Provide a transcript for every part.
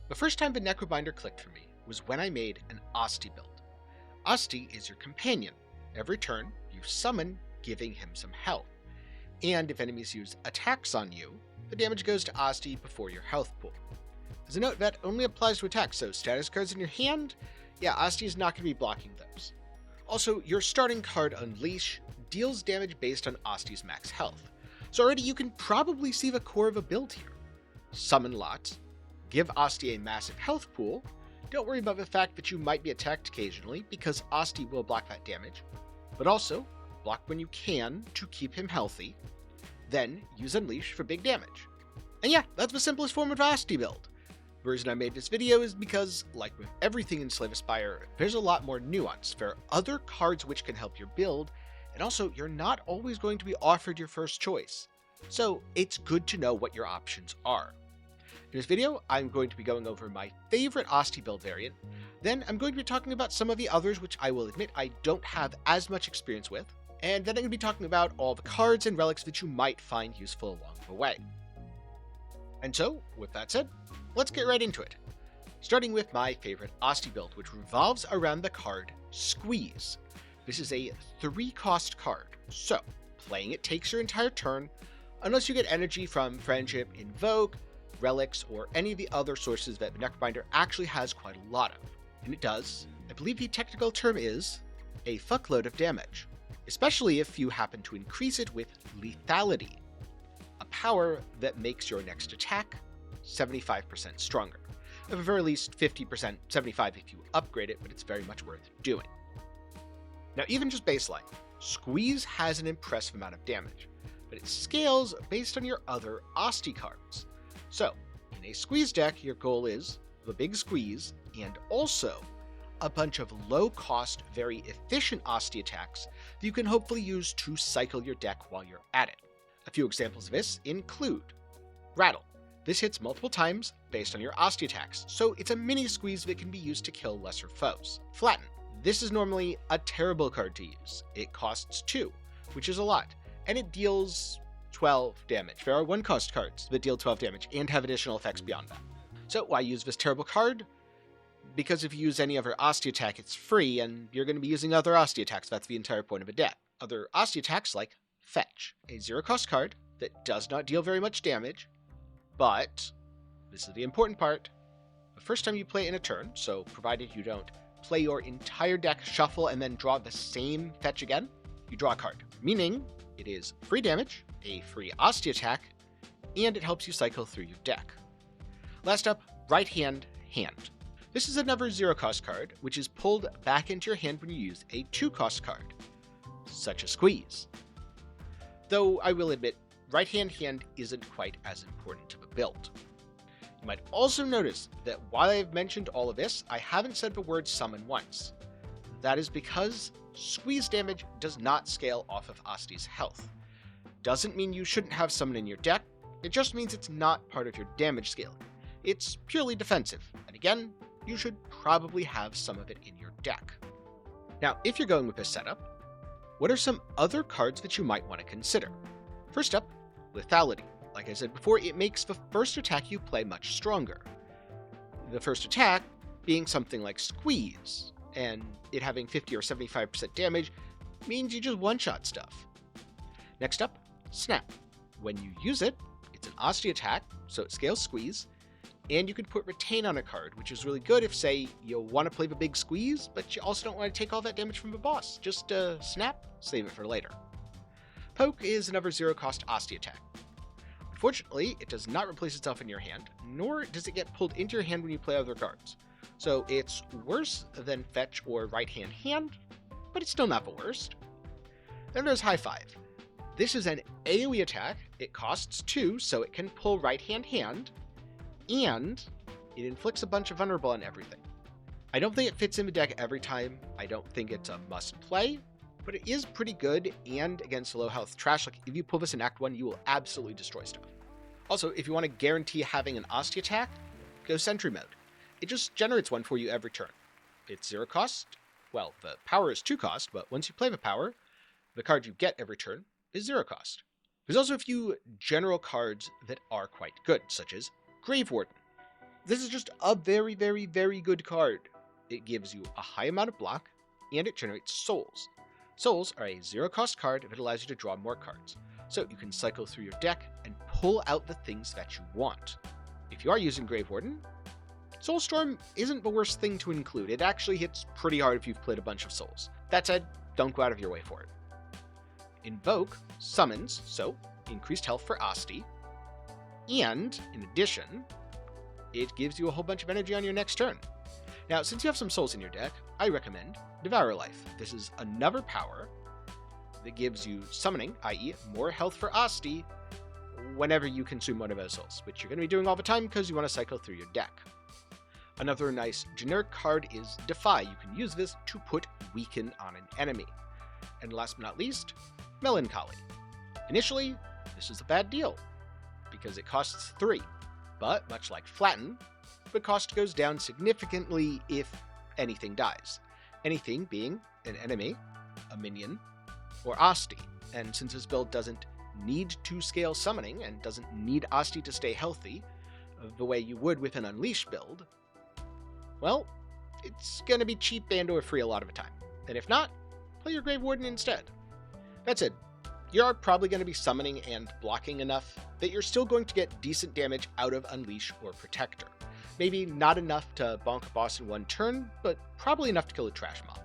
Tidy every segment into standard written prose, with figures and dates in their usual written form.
The first time the Necrobinder clicked for me was when I made an Osty build. Osty is your companion. Every turn, you summon, giving him some health. And if enemies use attacks on you, the damage goes to Osty before your health pool. As a note, that only applies to attacks, so status cards in your hand, yeah, Osty is not going to be blocking those. Also, your starting card Unleash deals damage based on Osty's max health, so already you can probably see the core of a build here. Summon lots, give Osty a massive health pool, don't worry about the fact that you might be attacked occasionally because Osty will block that damage, but also block when you can to keep him healthy, then use Unleash for big damage. And yeah, that's the simplest form of Osty build. The reason I made this video is because, like with everything in Slay the Spire, there's a lot more nuance. There are other cards which can help your build, and also you're not always going to be offered your first choice. So it's good to know what your options are. In this video, I'm going to be going over my favorite Osty build variant, then I'm going to be talking about some of the others which I will admit I don't have as much experience with, and then I'm going to be talking about all the cards and relics that you might find useful along the way. And so, with that said, let's get right into it. Starting with my favorite Osty build, which revolves around the card Squeeze. This is a 3-cost card, so playing it takes your entire turn, unless you get energy from Friendship, Invoke, Relics, or any of the other sources that the Necrobinder actually has quite a lot of. And it does, I believe the technical term is, a fuckload of damage, especially if you happen to increase it with lethality, a power that makes your next attack 75% stronger. At the very least 50%, 75% if you upgrade it, but it's very much worth doing. Now even just baseline, Squeeze has an impressive amount of damage, but it scales based on your other Osty cards. So, in a Squeeze deck, your goal is the big Squeeze, and also a bunch of low-cost, very efficient Osty attacks that you can hopefully use to cycle your deck while you're at it. A few examples of this include Rattle. This hits multiple times based on your Osty attacks, so it's a mini Squeeze that can be used to kill lesser foes. Flatten. This is normally a terrible card to use. It costs 2, which is a lot, and it deals 12 damage. There are 1-cost cards that deal 12 damage and have additional effects beyond that. So why use this terrible card? Because if you use any other Osty attack, it's free, and you're going to be using other Osty attacks. That's the entire point of a deck. Other Osty attacks like Fetch, a 0-cost card that does not deal very much damage, but this is the important part. The first time you play it in a turn, so provided you don't play your entire deck, shuffle, and then draw the same Fetch again, you draw a card, meaning it is free damage, a free Osty attack, and it helps you cycle through your deck. Last up, Right Hand Hand. This is another 0-cost card, which is pulled back into your hand when you use a 2-cost card, such as Squeeze. Though I will admit, Right Hand Hand isn't quite as important to the build. You might also notice that while I've mentioned all of this, I haven't said the word summon once. That is because Squeeze damage does not scale off of Osty's health. Doesn't mean you shouldn't have summon in your deck, it just means it's not part of your damage scaling. It's purely defensive, and again, you should probably have some of it in your deck. Now, if you're going with this setup, what are some other cards that you might want to consider? First up, Lethality. Like I said before, it makes the first attack you play much stronger. The first attack being something like Squeeze, and it having 50 or 75% damage means you just one-shot stuff. Next up, Snap. When you use it, it's an Osty attack, so it scales Squeeze, and you can put Retain on a card, which is really good if, say, you want to play the big Squeeze, but you also don't want to take all that damage from the boss. Just Snap, save it for later. Poke is another 0-cost Osty attack. Unfortunately, it does not replace itself in your hand, nor does it get pulled into your hand when you play other cards. So it's worse than Fetch or Right Hand Hand, but it's still not the worst. Then there's High Five. This is an AoE attack, it costs 2, so it can pull Right Hand Hand, and it inflicts a bunch of vulnerable on everything. I don't think it fits in the deck every time, I don't think it's a must-play, but it is pretty good, and against low health trash, like if you pull this in Act 1, you will absolutely destroy stuff. Also, if you want to guarantee having an Osty attack, go Sentry Mode. It just generates one for you every turn. It's 0 cost, well, the power is 2 cost, but once you play the power, the card you get every turn is 0 cost. There's also a few general cards that are quite good, such as Grave Warden. This is just a very, very, very good card. It gives you a high amount of block, and it generates souls. Souls are a zero-cost card that allows you to draw more cards, so you can cycle through your deck and pull out the things that you want. If you are using Grave Warden, Soulstorm isn't the worst thing to include. It actually hits pretty hard if you've played a bunch of souls. That said, don't go out of your way for it. Invoke summons, so increased health for Osty, and in addition, it gives you a whole bunch of energy on your next turn. Now, since you have some souls in your deck, I recommend Devour Life. This is another power that gives you summoning, i.e. more health for Osty, whenever you consume one of those souls, which you're going to be doing all the time because you want to cycle through your deck. Another nice generic card is Defy. You can use this to put Weaken on an enemy. And last but not least, Melancholy. Initially, this is a bad deal, because it costs 3, but much like Flatten, the cost goes down significantly if anything dies. Anything being an enemy, a minion, or Osty. And since this build doesn't need to scale summoning and doesn't need Osty to stay healthy the way you would with an Unleash build, well, it's going to be cheap and or free a lot of the time. And if not, play your Grave Warden instead. That said, you're probably going to be summoning and blocking enough that you're still going to get decent damage out of Unleash or Protector. Maybe not enough to bonk a boss in one turn, but probably enough to kill a trash mob.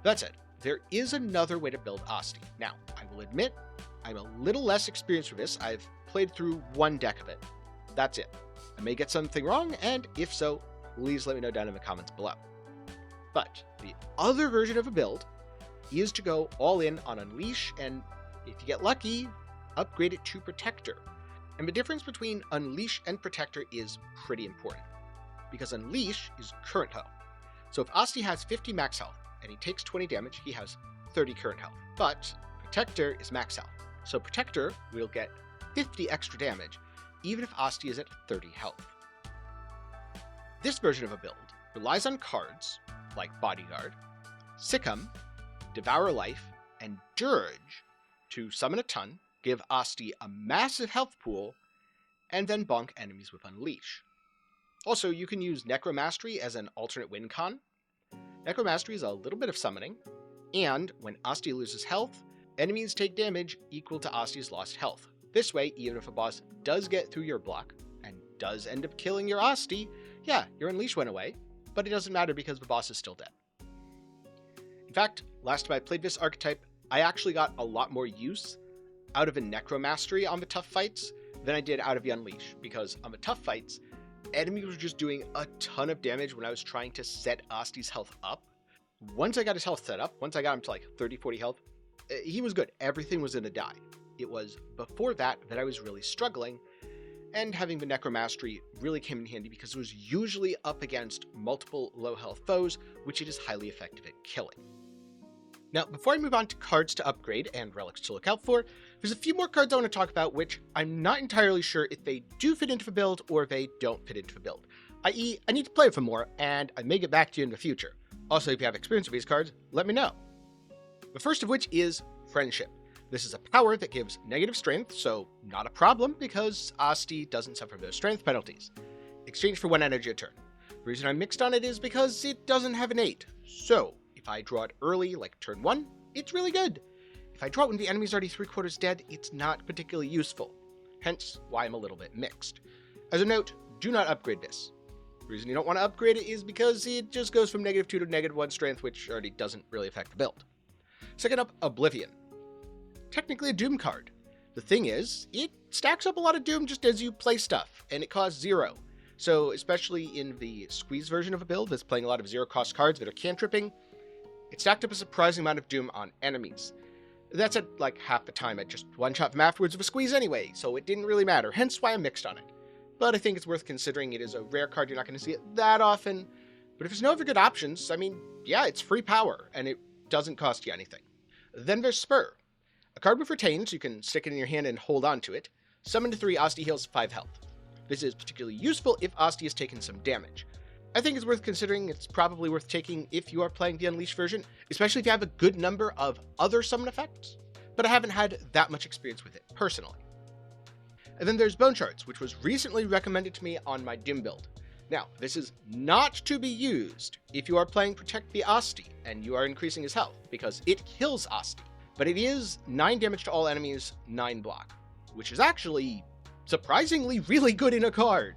That said, there is another way to build Osty. Now, I will admit, I'm a little less experienced with this. I've played through one deck of it. That's it. I may get something wrong, and if so, please let me know down in the comments below. But the other version of a build is to go all in on Unleash, and if you get lucky, upgrade it to Protector. And the difference between Unleash and Protector is pretty important, because Unleash is current health. So if Osty has 50 max health, and he takes 20 damage, he has 30 current health. But Protector is max health. So Protector will get 50 extra damage, even if Osty is at 30 health. This version of a build relies on cards like Bodyguard, Sikkim, Devour Life, and Dirge to summon a ton, give Osty a massive health pool, and then bonk enemies with Unleash. Also, you can use Necromastery as an alternate win con. Necromastery is a little bit of summoning, and when Osty loses health, enemies take damage equal to Osty's lost health. This way, even if a boss does get through your block, and does end up killing your Osty, yeah, your Unleash went away, but it doesn't matter because the boss is still dead. In fact, last time I played this archetype, I actually got a lot more use out of a Necromastery on the tough fights than I did out of the Unleash, because on the tough fights, enemies were just doing a ton of damage when I was trying to set Osty's health up. Once I got his health set up, once I got him to like 30-40 health, he was good. Everything was in a die. It was before that I was really struggling, and having the Necromastery really came in handy because it was usually up against multiple low health foes, which it is highly effective at killing. Now, before I move on to cards to upgrade and relics to look out for, there's a few more cards I want to talk about which I'm not entirely sure if they do fit into the build or they don't fit into the build. I.e., I need to play with them more, and I may get back to you in the future. Also, if you have experience with these cards, let me know. The first of which is Friendship. This is a power that gives negative strength, so not a problem because Osty doesn't suffer those strength penalties. Exchange for 1 energy a turn. The reason I'm mixed on it is because it doesn't have an 8. So, if I draw it early, like turn 1, it's really good. If I draw it when the enemy's already 3/4 dead, it's not particularly useful. Hence, why I'm a little bit mixed. As a note, do not upgrade this. The reason you don't want to upgrade it is because it just goes from -2 to -1 strength, which already doesn't really affect the build. Second up, Oblivion. Technically a Doom card. The thing is, it stacks up a lot of Doom just as you play stuff, and it costs 0. So, especially in the Squeeze version of a build that's playing a lot of 0-cost cards that are cantripping, it stacked up a surprising amount of Doom on enemies. That's at like half the time. I just one-shot them afterwards with a Squeeze anyway, so it didn't really matter, hence why I'm mixed on it. But I think it's worth considering. It is a rare card, you're not going to see it that often. But if there's no other good options, I mean, yeah, it's free power, and it doesn't cost you anything. Then there's Spur. A card with Retain, so you can stick it in your hand and hold on to it. Summon to 3, Osty heals 5 health. This is particularly useful if Osty has taken some damage. I think it's worth considering. It's probably worth taking if you are playing the Unleashed version, especially if you have a good number of other summon effects, but I haven't had that much experience with it personally. And then there's Bone Shards, which was recently recommended to me on my Doom build. Now, this is not to be used if you are playing Protect the Osty and you are increasing his health, because it kills Osty. But it is 9 damage to all enemies, 9 block, which is actually surprisingly really good in a card.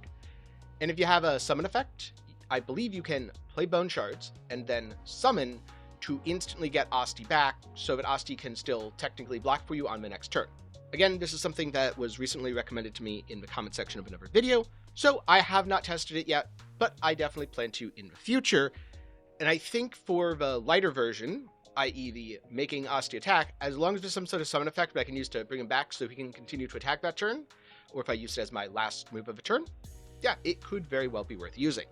And if you have a summon effect, I believe you can play Bone Shards and then summon to instantly get Osty back so that Osty can still technically block for you on the next turn. Again, this is something that was recently recommended to me in the comment section of another video, so I have not tested it yet, but I definitely plan to in the future. And I think for the lighter version, i.e. the making Osty attack, as long as there's some sort of summon effect that I can use to bring him back so he can continue to attack that turn, or if I use it as my last move of a turn, yeah, it could very well be worth using.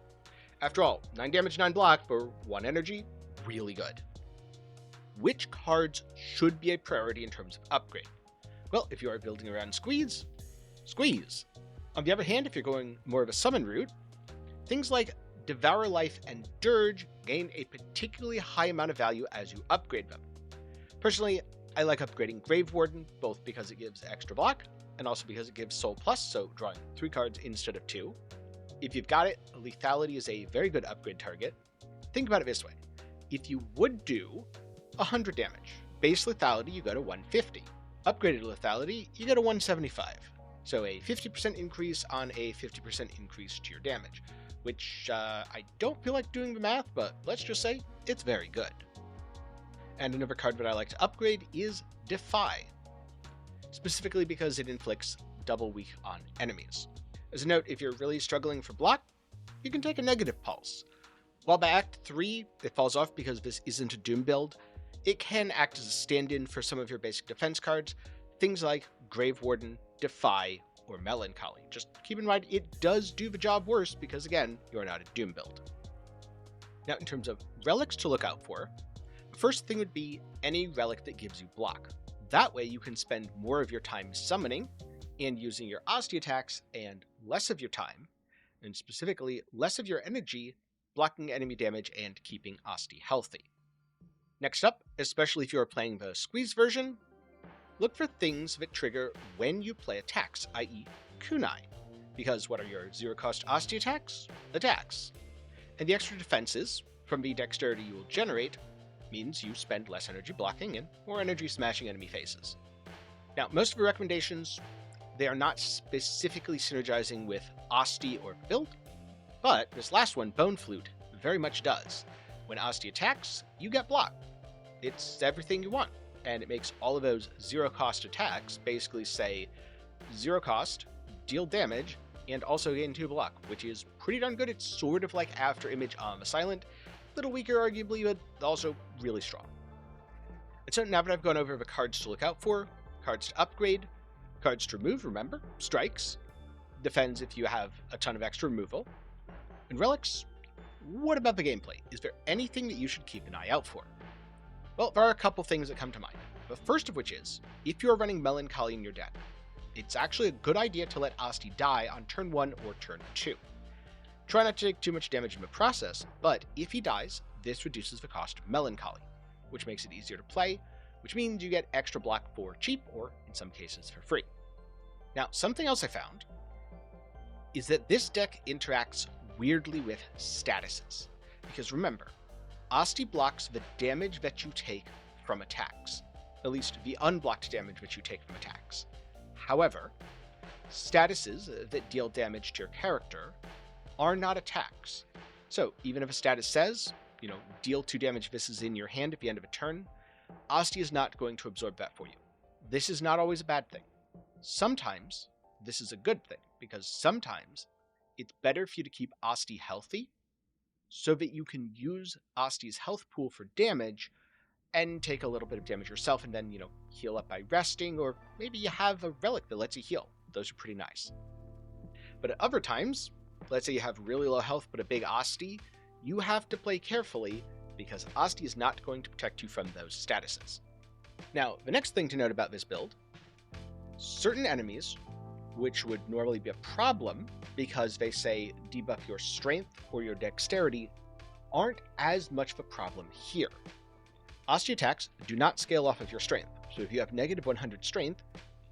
After all, 9 damage, 9 block for 1 energy, really good. Which cards should be a priority in terms of upgrade? Well, if you are building around Squeeze, Squeeze. On the other hand, if you're going more of a summon route, things like Devour Life and Dirge gain a particularly high amount of value as you upgrade them. Personally, I like upgrading Grave Warden, both because it gives extra block, and also because it gives Soul Plus, so drawing 3 cards instead of 2. If you've got it, Lethality is a very good upgrade target. Think about it this way. If you would do 100 damage, base Lethality, you go to 150. Upgraded Lethality, you go to 175. So a 50% increase on a 50% increase to your damage, which I don't feel like doing the math, but let's just say it's very good. And another card that I like to upgrade is Defy, specifically because it inflicts double weak on enemies. As a note, if you're really struggling for block, you can take a Negative Pulse. While by Act 3 it falls off because this isn't a Doom build, it can act as a stand-in for some of your basic defense cards, things like Grave Warden, Defy, or Melancholy. Just keep in mind it does do the job worse because, again, you're not a Doom build. Now, in terms of relics to look out for, the first thing would be any relic that gives you block. That way you can spend more of your time summoning and using your Osty attacks and less of your time, and specifically less of your energy, blocking enemy damage and keeping Osty healthy. Next up, especially if you are playing the Squeeze version, look for things that trigger when you play attacks, i.e. kunai, because what are your 0-cost Osty attacks? Attacks. And the extra defenses from the dexterity you will generate means you spend less energy blocking and more energy smashing enemy faces. Now, most of the recommendations, they are not specifically synergizing with Osty or build, but this last one, Bone Flute, very much does. When Osty attacks, you get block. It's everything you want, and it makes all of those 0-cost attacks basically say 0 cost, deal damage, and also gain 2 block, which is pretty darn good. It's sort of like After Image on the Silent, a little weaker arguably, but also really strong. And so now that I've gone over the cards to look out for, cards to upgrade, cards to remove, remember, strikes, defends if you have a ton of extra removal, and relics, what about the gameplay? Is there anything that you should keep an eye out for? Well, there are a couple things that come to mind. The first of which is, if you're running Melancholy in your deck, it's actually a good idea to let Osty die on turn 1 or turn 2. Try not to take too much damage in the process, but if he dies, this reduces the cost of Melancholy, which makes it easier to play, which means you get extra block for cheap, or in some cases for free. Now, something else I found is that this deck interacts weirdly with statuses, because remember, Osty blocks the damage that you take from attacks, at least the unblocked damage that you take from attacks. However, statuses that deal damage to your character are not attacks. So even if a status says, deal 2 damage if this is in your hand at the end of a turn, Osty is not going to absorb that for you. This is not always a bad thing. Sometimes this is a good thing, because sometimes it's better for you to keep Osty healthy so that you can use Osty's health pool for damage and take a little bit of damage yourself and then, heal up by resting, or maybe you have a relic that lets you heal. Those are pretty nice. But at other times, let's say you have really low health but a big Osty, you have to play carefully because Osty is not going to protect you from those statuses. Now, the next thing to note about this build, certain enemies, which would normally be a problem because they say debuff your strength or your dexterity, aren't as much of a problem here. Osty attacks do not scale off of your strength, so if you have negative 100 strength,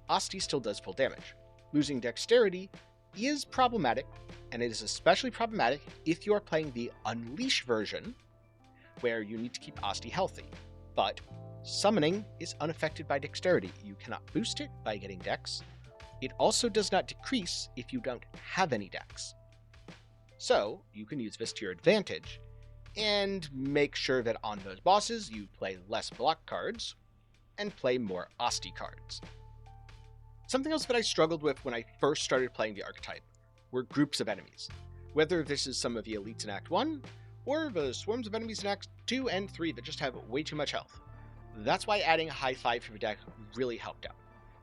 Osty still does full damage. Losing dexterity is problematic, and it is especially problematic if you are playing the Unleash version, where you need to keep Osty healthy. But summoning is unaffected by dexterity. You cannot boost it by getting dex. It also does not decrease if you don't have any dex. So you can use this to your advantage, and make sure that on those bosses you play less block cards, and play more Osty cards. Something else that I struggled with when I first started playing the archetype were groups of enemies. Whether this is some of the elites in Act 1, or the swarms of enemies in Acts 2 and 3 that just have way too much health. That's why adding a high 5 to the deck really helped out.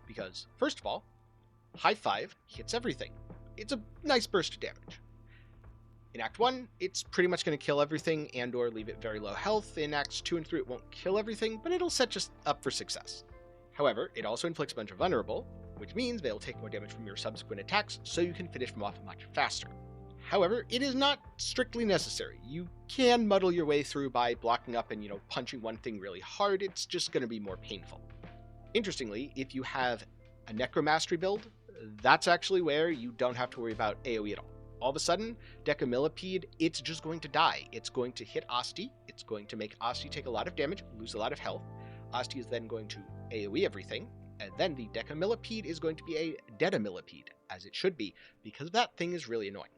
Because, first of all, high 5 hits everything. It's a nice burst of damage. In Act 1, it's pretty much going to kill everything and or leave it very low health. In Acts 2 and 3, it won't kill everything, but it'll set us up for success. However, it also inflicts a bunch of vulnerable, which means they'll take more damage from your subsequent attacks, so you can finish them off much faster. However, it is not strictly necessary. You can muddle your way through by blocking up and, punching one thing really hard. It's just going to be more painful. Interestingly, if you have a Necromastery build, that's actually where you don't have to worry about AoE at all. All of a sudden, Decamillipede, it's just going to die. It's going to hit Osty. It's going to make Osty take a lot of damage, lose a lot of health. Osty is then going to AoE everything, and then the Decamillipede is going to be a Dedamillipede, as it should be, because that thing is really annoying.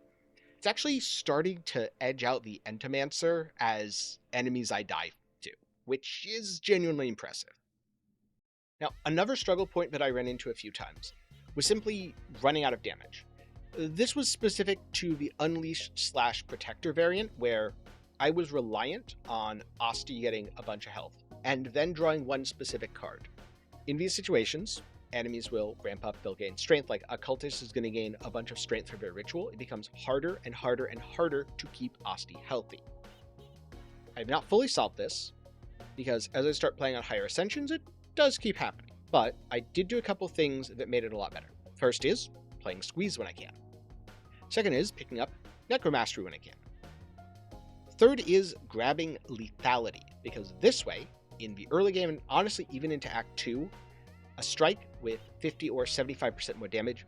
It's actually starting to edge out the Entomancer as enemies I die to, which is genuinely impressive. Now, another struggle point that I ran into a few times was simply running out of damage. This was specific to the Unleashed/Protector variant, where I was reliant on Osty getting a bunch of health, and then drawing one specific card. In these situations, enemies will ramp up, they'll gain strength, like a cultist is going to gain a bunch of strength for their ritual. It becomes harder and harder and harder to keep Osty healthy. I have not fully solved this, because as I start playing on higher ascensions, it does keep happening. But I did do a couple things that made it a lot better. First is playing Squeeze when I can. Second is picking up Necromastery when I can. Third is grabbing Lethality, because this way, in the early game, and honestly even into Act 2, a strike with 50 or 75% more damage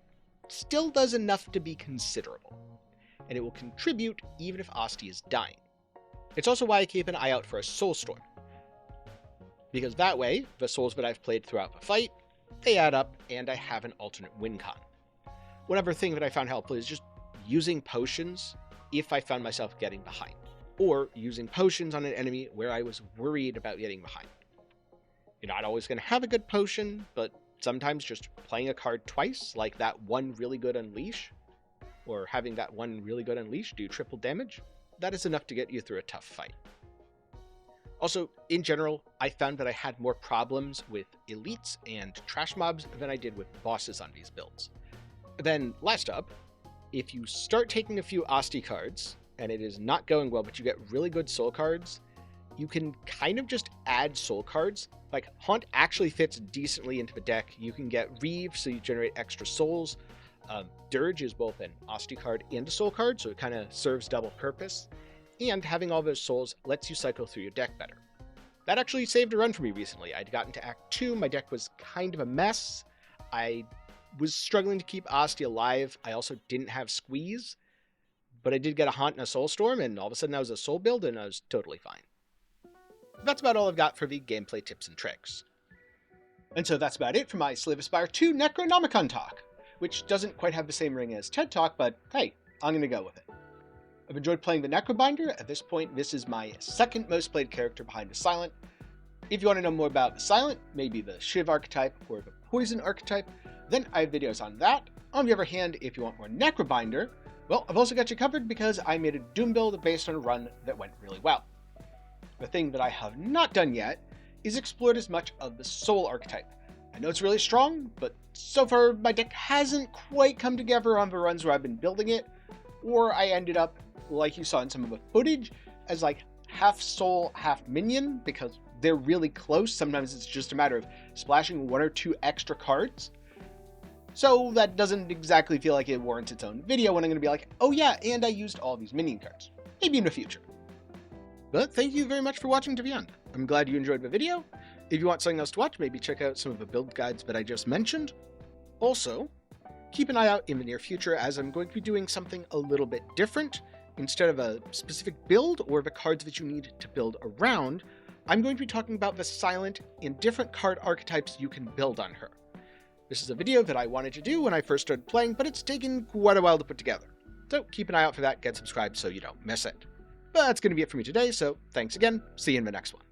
still does enough to be considerable, and it will contribute even if Osty is dying. It's also why I keep an eye out for a Soulstorm, because that way, the souls that I've played throughout the fight, they add up, and I have an alternate win con. One other thing that I found helpful is just using potions if I found myself getting behind, or using potions on an enemy where I was worried about getting behind. You're not always going to have a good potion, but sometimes just playing a card twice, like that one really good Unleash, or having that one really good Unleash do triple damage, that is enough to get you through a tough fight. Also, in general, I found that I had more problems with elites and trash mobs than I did with bosses on these builds. Then, last up, if you start taking a few Osty cards, and it is not going well, but you get really good soul cards, you can kind of just add soul cards. Like, Haunt actually fits decently into the deck. You can get Reeve, so you generate extra souls. Dirge is both an Osty card and a soul card, so it kind of serves double purpose. And having all those souls lets you cycle through your deck better. That actually saved a run for me recently. I'd gotten to Act 2, my deck was kind of a mess. I was struggling to keep Osty alive. I also didn't have Squeeze, but I did get a Haunt and a Soulstorm, and all of a sudden I was a soul build, and I was totally fine. That's about all I've got for the gameplay tips and tricks. And so that's about it for my Slay the Spire 2 Necronomicon talk, which doesn't quite have the same ring as TED Talk, but hey, I'm going to go with it. I've enjoyed playing the Necrobinder. At this point, this is my second most played character behind the Silent. If you want to know more about the Silent, maybe the Shiv archetype or the Poison archetype, then I have videos on that. On the other hand, if you want more Necrobinder, well, I've also got you covered because I made a Doom build based on a run that went really well. The thing that I have not done yet is explored as much of the Soul archetype. I know it's really strong, but so far my deck hasn't quite come together on the runs where I've been building it, or I ended up, like you saw in some of the footage, as like half Soul, half Minion, because they're really close. Sometimes it's just a matter of splashing one or two extra cards. So that doesn't exactly feel like it warrants its own video when I'm going to be like, oh yeah, and I used all these Minion cards. Maybe in the future. But thank you very much for watching to the end. I'm glad you enjoyed the video. If you want something else to watch, maybe check out some of the build guides that I just mentioned. Also, keep an eye out in the near future, as I'm going to be doing something a little bit different. Instead of a specific build or the cards that you need to build around, I'm going to be talking about the silent and different card archetypes you can build on her. This is a video that I wanted to do when I first started playing, but it's taken quite a while to put together. So keep an eye out for that, get subscribed so you don't miss it. But that's going to be it for me today, so thanks again, see you in the next one.